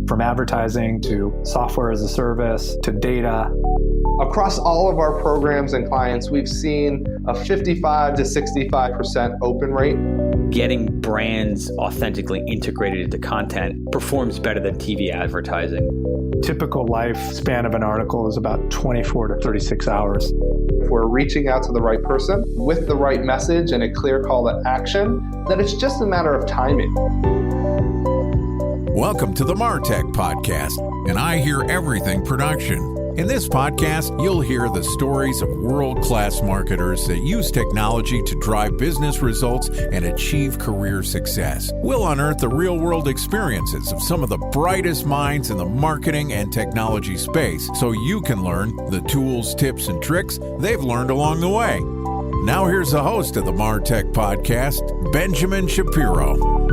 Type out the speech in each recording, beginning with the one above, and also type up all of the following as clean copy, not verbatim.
From advertising to software as a service to data. Across all of our programs and clients, we've seen a 55 to 65% open rate. Getting brands authentically integrated into content performs better than TV advertising. Typical lifespan of an article is about 24 to 36 hours. If we're reaching out to the right person with the right message and a clear call to action, then it's just a matter of timing. Welcome to the MarTech Podcast, and I Hear Everything production. In this podcast, you'll hear the stories of world-class marketers that use technology to drive business results and achieve career success. We'll unearth the real-world experiences of some of the brightest minds in the marketing and technology space so you can learn the tools, tips, and tricks they've learned along the way. Now here's the host of the MarTech Podcast, Benjamin Shapiro.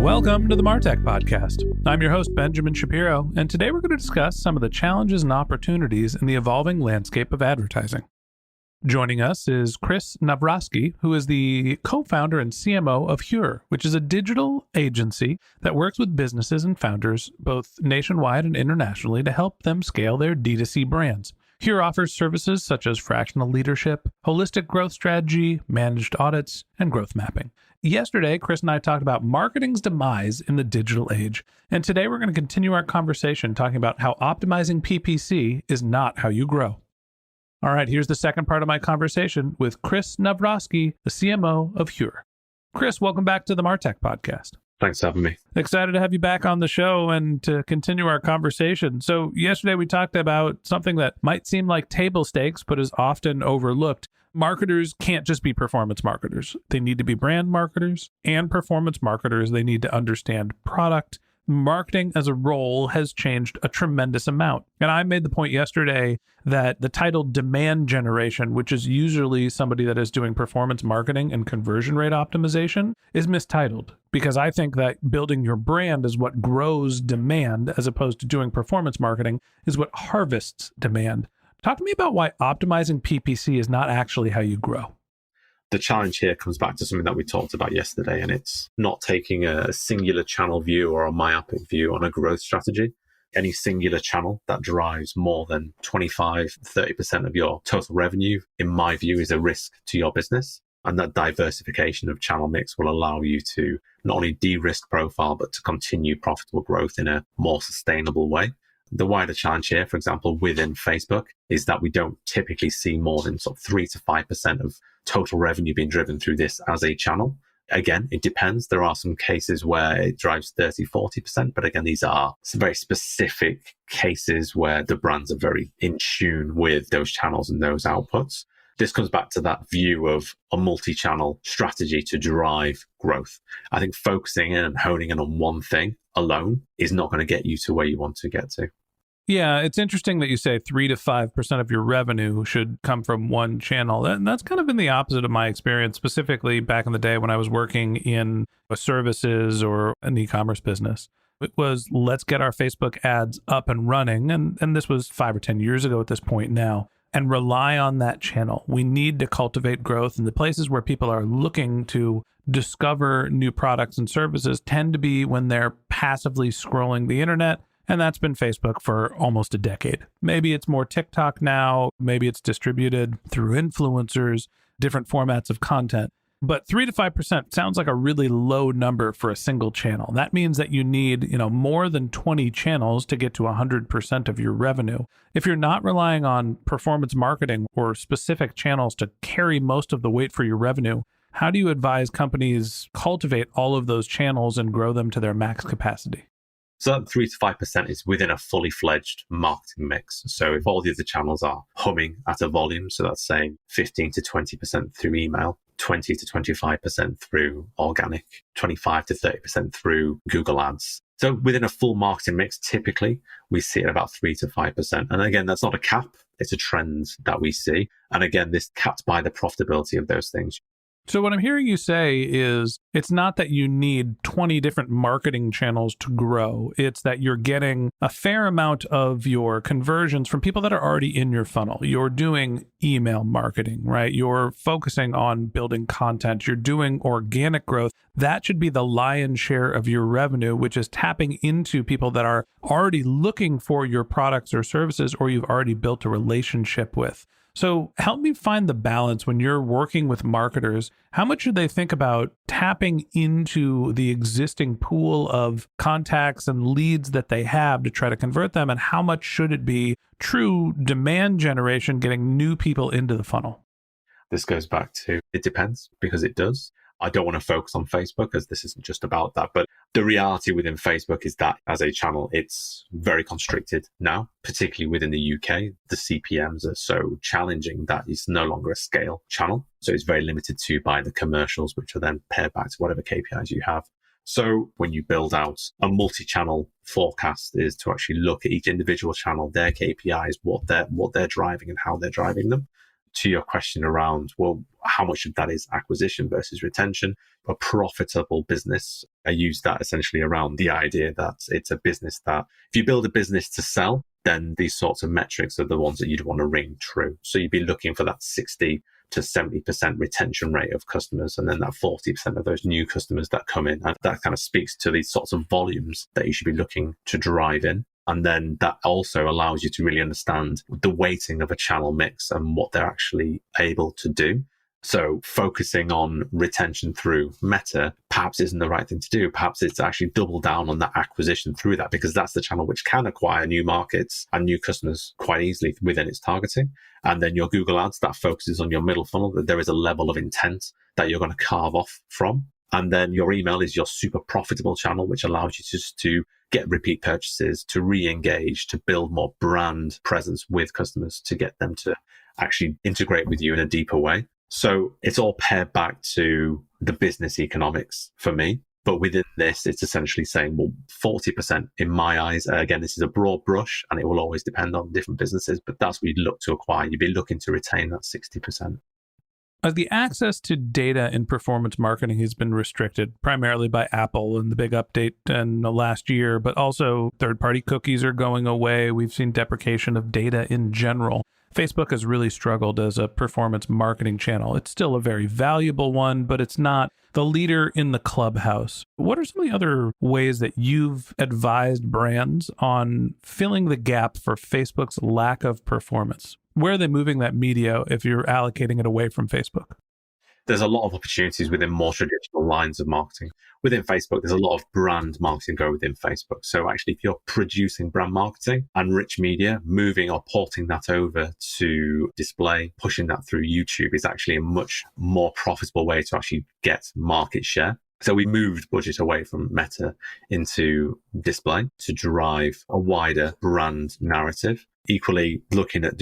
Welcome to the MarTech Podcast. I'm your host, Benjamin Shapiro, and today we're going to discuss some of the challenges and opportunities in the evolving landscape of advertising. Joining us is Chris Nawrocki, who is the co-founder and CMO of Heur, which is a digital agency that works with businesses and founders both nationwide and internationally to help them scale their D2C brands. Heur offers services such as fractional leadership, holistic growth strategy, managed audits, and growth mapping. Yesterday, Chris and I talked about marketing's demise in the digital age, and today we're going to continue our conversation talking about how optimizing PPC is not how you grow. All right, here's the second part of my conversation with Chris Nawrocki, the CMO of Heur. Chris, welcome back to the MarTech Podcast. Thanks for having me. Excited to have you back on the show and to continue our conversation. So yesterday we talked about something that might seem like table stakes, but is often overlooked. Marketers can't just be performance marketers. They need to be brand marketers and performance marketers. They need to understand product. Marketing as a role has changed a tremendous amount. And I made the point yesterday that the title demand generation, which is usually somebody that is doing performance marketing and conversion rate optimization, is mistitled, because I think that building your brand is what grows demand, as opposed to doing performance marketing is what harvests demand. Talk to me about why optimizing PPC is not actually how you grow. The challenge here comes back to something that we talked about yesterday, and it's not taking a singular channel view or a myopic view on a growth strategy. Any singular channel that drives more than 25, 30% of your total revenue, in my view, is a risk to your business. And that diversification of channel mix will allow you to not only de-risk profile, but to continue profitable growth in a more sustainable way. The wider challenge here, for example, within Facebook, is that we don't typically see more than sort of 3 to 5% of total revenue being driven through this as a channel. Again, it depends. There are some cases where it drives 30, 40%, but again, these are some very specific cases where the brands are very in tune with those channels and those outputs. This comes back to that view of a multi-channel strategy to drive growth. I think focusing in and honing in on one thing alone is not going to get you to where you want to get to. Yeah, it's interesting that you say 3 to 5% of your revenue should come from one channel. That's kind of been the opposite of my experience, specifically back in the day when I was working in a services or an e-commerce business. It was, let's get our Facebook ads up and running. And this was 5 or 10 years ago at this point now, and rely on that channel. We need to cultivate growth, and the places where people are looking to discover new products and services tend to be when they're passively scrolling the internet. And that's been Facebook for almost a decade. Maybe it's more TikTok now. Maybe it's distributed through influencers, different formats of content. But 3 to 5% sounds like a really low number for a single channel. That means that you need, more than 20 channels to get to 100% of your revenue. If you're not relying on performance marketing or specific channels to carry most of the weight for your revenue, how do you advise companies cultivate all of those channels and grow them to their max capacity? So that 3 to 5% is within a fully fledged marketing mix. So if all the other channels are humming at a volume, so that's saying 15 to 20% through email, 20 to 25% through organic, 25 to 30% through Google Ads. So within a full marketing mix, typically we see it about 3 to 5%. And again, that's not a cap. It's a trend that we see. And again, this capped by the profitability of those things. So what I'm hearing you say is it's not that you need 20 different marketing channels to grow. It's that you're getting a fair amount of your conversions from people that are already in your funnel. You're doing email marketing, right? You're focusing on building content. You're doing organic growth. That should be the lion's share of your revenue, which is tapping into people that are already looking for your products or services, or you've already built a relationship with. So help me find the balance when you're working with marketers. How much should they think about tapping into the existing pool of contacts and leads that they have to try to convert them? And how much should it be true demand generation, getting new people into the funnel? This goes back to, it depends, because it does. I don't want to focus on Facebook as this isn't just about that. But the reality within Facebook is that as a channel, it's very constricted now, particularly within the UK. The CPMs are so challenging that it's no longer a scale channel. So it's very limited to by the commercials, which are then paired back to whatever KPIs you have. So when you build out a multi-channel forecast is to actually look at each individual channel, their KPIs, what they're driving and how they're driving them. To your question around, well, how much of that is acquisition versus retention? A profitable business, I use that essentially around the idea that it's a business that if you build a business to sell, then these sorts of metrics are the ones that you'd want to ring true. So you'd be looking for that 60 to 70% retention rate of customers, and then that 40% of those new customers that come in. And that kind of speaks to these sorts of volumes that you should be looking to drive in. And then that also allows you to really understand the weighting of a channel mix and what they're actually able to do. So focusing on retention through Meta perhaps isn't the right thing to do. Perhaps it's actually double down on that acquisition through that, because that's the channel which can acquire new markets and new customers quite easily within its targeting. And then your Google Ads, that focuses on your middle funnel, that there is a level of intent that you're going to carve off from. And then your email is your super profitable channel, which allows you just to get repeat purchases, to re-engage, to build more brand presence with customers, to get them to actually integrate with you in a deeper way. So it's all paired back to the business economics for me. But within this, it's essentially saying, well, 40% in my eyes, again, this is a broad brush and it will always depend on different businesses, but that's what you'd look to acquire. You'd be looking to retain that 60%. As the access to data in performance marketing has been restricted primarily by Apple and the big update in the last year, but also third-party cookies are going away. We've seen deprecation of data in general. Facebook has really struggled as a performance marketing channel. It's still a very valuable one, but it's not the leader in the clubhouse. What are some of the other ways that you've advised brands on filling the gap for Facebook's lack of performance? Where are they moving that media if you're allocating it away from Facebook? There's a lot of opportunities within more traditional lines of marketing. Within Facebook, there's a lot of brand marketing go within Facebook. So actually, if you're producing brand marketing and rich media, moving or porting that over to display, pushing that through YouTube is actually a much more profitable way to actually get market share. So we moved budget away from Meta into display to drive a wider brand narrative. Equally, looking at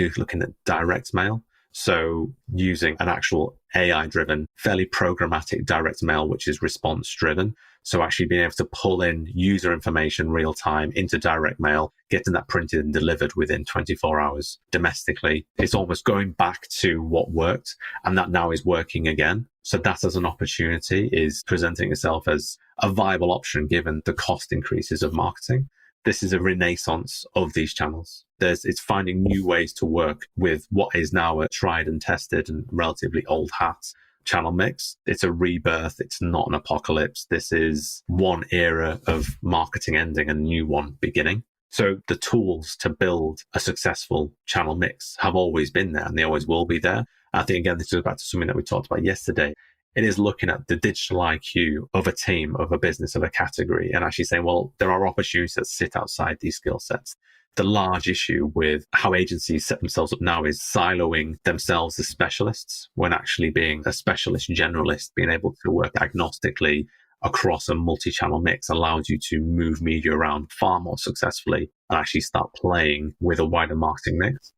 direct mail. So using an actual AI-driven, fairly programmatic direct mail, which is response-driven. So actually being able to pull in user information real time into direct mail, getting that printed and delivered within 24 hours domestically. It's almost going back to what worked, and that now is working again. So that as an opportunity is presenting itself as a viable option given the cost increases of marketing. This is a renaissance of these channels. It's finding new ways to work with what is now a tried and tested and relatively old hat channel mix. It's a rebirth. It's not an apocalypse. This is one era of marketing ending and a new one beginning. So the tools to build a successful channel mix have always been there and they always will be there. I think, again, this goes back to something that we talked about yesterday. It is looking at the digital IQ of a team, of a business, of a category, and actually saying, well, there are opportunities that sit outside these skill sets. The large issue with how agencies set themselves up now is siloing themselves as specialists when actually being a specialist generalist, being able to work agnostically across a multi-channel mix allows you to move media around far more successfully and actually start playing with a wider marketing mix.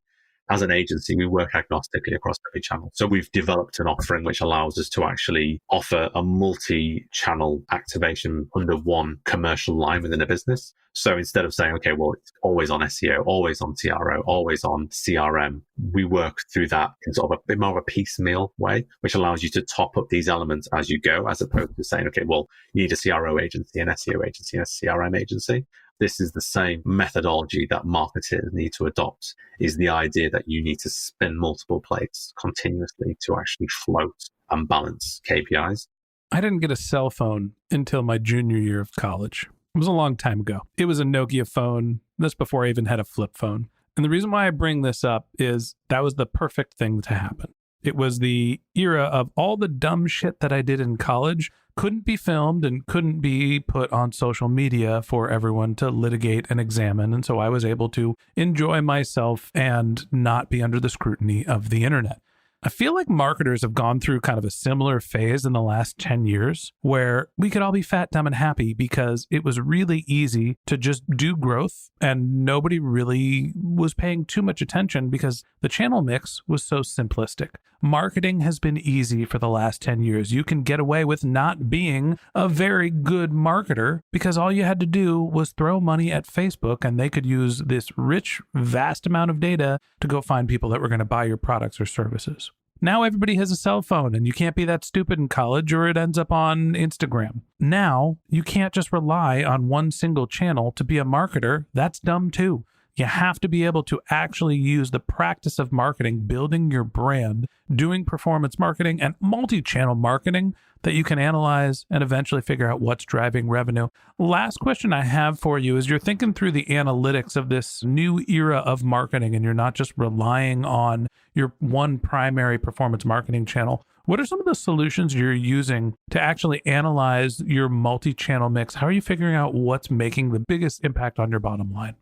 as an agency, we work agnostically across every channel. So we've developed an offering which allows us to actually offer a multi-channel activation under one commercial line within a business. So instead of saying, okay, well, it's always on SEO, always on TRO, always on CRM, we work through that in sort of a bit more of a piecemeal way, which allows you to top up these elements as you go, as opposed to saying, okay, well, you need a CRO agency, an SEO agency, and a CRM agency. This is the same methodology that marketers need to adopt, is the idea that you need to spin multiple plates continuously to actually float and balance KPIs. I didn't get a cell phone until my junior year of college. It was a long time ago. It was a Nokia phone. That's before I even had a flip phone. And the reason why I bring this up is that was the perfect thing to happen. It was the era of all the dumb shit that I did in college couldn't be filmed and couldn't be put on social media for everyone to litigate and examine. And so I was able to enjoy myself and not be under the scrutiny of the internet. I feel like marketers have gone through kind of a similar phase in the last 10 years where we could all be fat, dumb, and happy because it was really easy to just do growth and nobody really was paying too much attention because the channel mix was so simplistic. Marketing has been easy for the last 10 years. You can get away with not being a very good marketer because all you had to do was throw money at Facebook and they could use this rich, vast amount of data to go find people that were going to buy your products or services. Now everybody has a cell phone and you can't be that stupid in college or it ends up on Instagram. Now you can't just rely on one single channel to be a marketer. That's dumb too. You have to be able to actually use the practice of marketing, building your brand, doing performance marketing and multi-channel marketing that you can analyze and eventually figure out what's driving revenue. Last question I have for you is you're thinking through the analytics of this new era of marketing and you're not just relying on your one primary performance marketing channel. What are some of the solutions you're using to actually analyze your multi-channel mix? How are you figuring out what's making the biggest impact on your bottom line?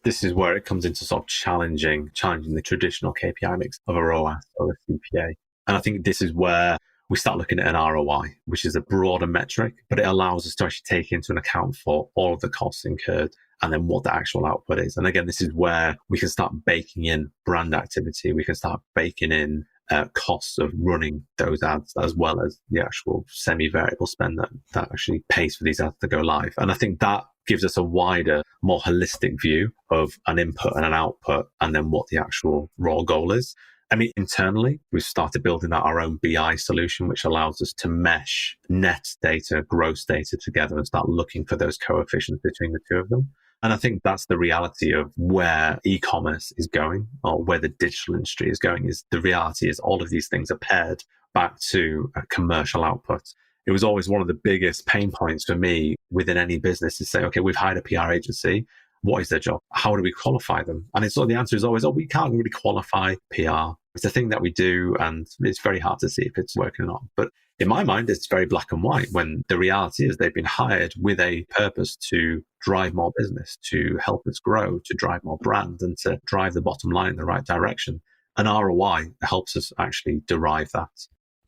This is where it comes into sort of challenging the traditional KPI mix of a ROAS or a CPA. And I think this is where we start looking at an ROI, which is a broader metric, but it allows us to actually take into account for all of the costs incurred and then what the actual output is. And again, this is where we can start baking in brand activity. We can start baking in costs of running those ads as well as the actual semi-variable spend that actually pays for these ads to go live. And I think that gives us a wider, more holistic view of an input and an output and then what the actual raw goal is. I mean, internally, we've started building out our own BI solution, which allows us to mesh net data, gross data together and start looking for those coefficients between the two of them. And I think that's the reality of where e-commerce is going or where the digital industry is going. Is the reality is all of these things are paired back to a commercial output. It was always one of the biggest pain points for me within any business to say, okay, we've hired a PR agency. What is their job? How do we qualify them? And it's the answer is always, we can't really qualify PR. It's a thing that we do, and it's very hard to see if it's working or not. But in my mind, it's very black and white when the reality is they've been hired with a purpose to drive more business, to help us grow, to drive more brand, and to drive the bottom line in the right direction. And ROI helps us actually derive that.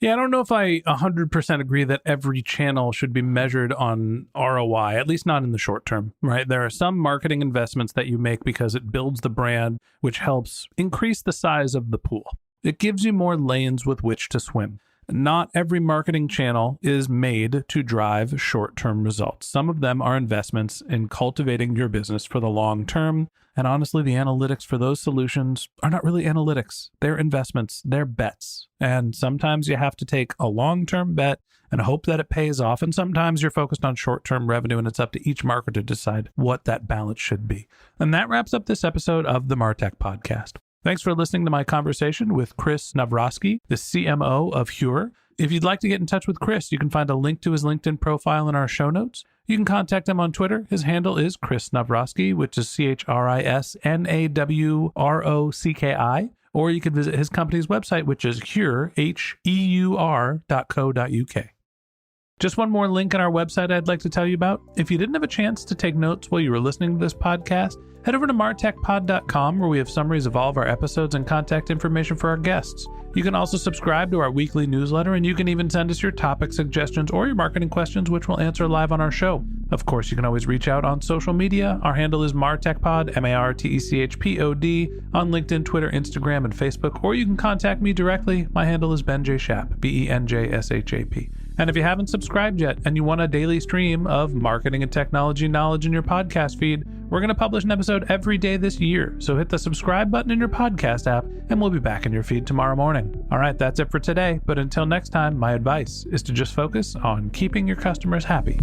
Yeah, I don't know if I 100% agree that every channel should be measured on ROI, at least not in the short term, right? There are some marketing investments that you make because it builds the brand, which helps increase the size of the pool. It gives you more lanes with which to swim. Not every marketing channel is made to drive short-term results. Some of them are investments in cultivating your business for the long term. And honestly, the analytics for those solutions are not really analytics. They're investments. They're bets. And sometimes you have to take a long-term bet and hope that it pays off. And sometimes you're focused on short-term revenue, and it's up to each marketer to decide what that balance should be. And that wraps up this episode of the Martech Podcast. Thanks for listening to my conversation with Chris Nawrocki, the CMO of Heur. If you'd like to get in touch with Chris, you can find a link to his LinkedIn profile in our show notes. You can contact him on Twitter. His handle is Chris Nawrocki, which is ChrisNawrocki. Or you can visit his company's website, which is Heur, Heur.co.uk. Just one more link on our website I'd like to tell you about. If you didn't have a chance to take notes while you were listening to this podcast, head over to martechpod.com where we have summaries of all of our episodes and contact information for our guests. You can also subscribe to our weekly newsletter, and you can even send us your topic suggestions or your marketing questions, which we'll answer live on our show. Of course, you can always reach out on social media. Our handle is martechpod, MARTECHPOD, on LinkedIn, Twitter, Instagram, and Facebook, or you can contact me directly. My handle is Ben J. Shap, BenJShap. And if you haven't subscribed yet and you want a daily stream of marketing and technology knowledge in your podcast feed, we're going to publish an episode every day this year. So hit the subscribe button in your podcast app and we'll be back in your feed tomorrow morning. All right, that's it for today. But until next time, my advice is to just focus on keeping your customers happy.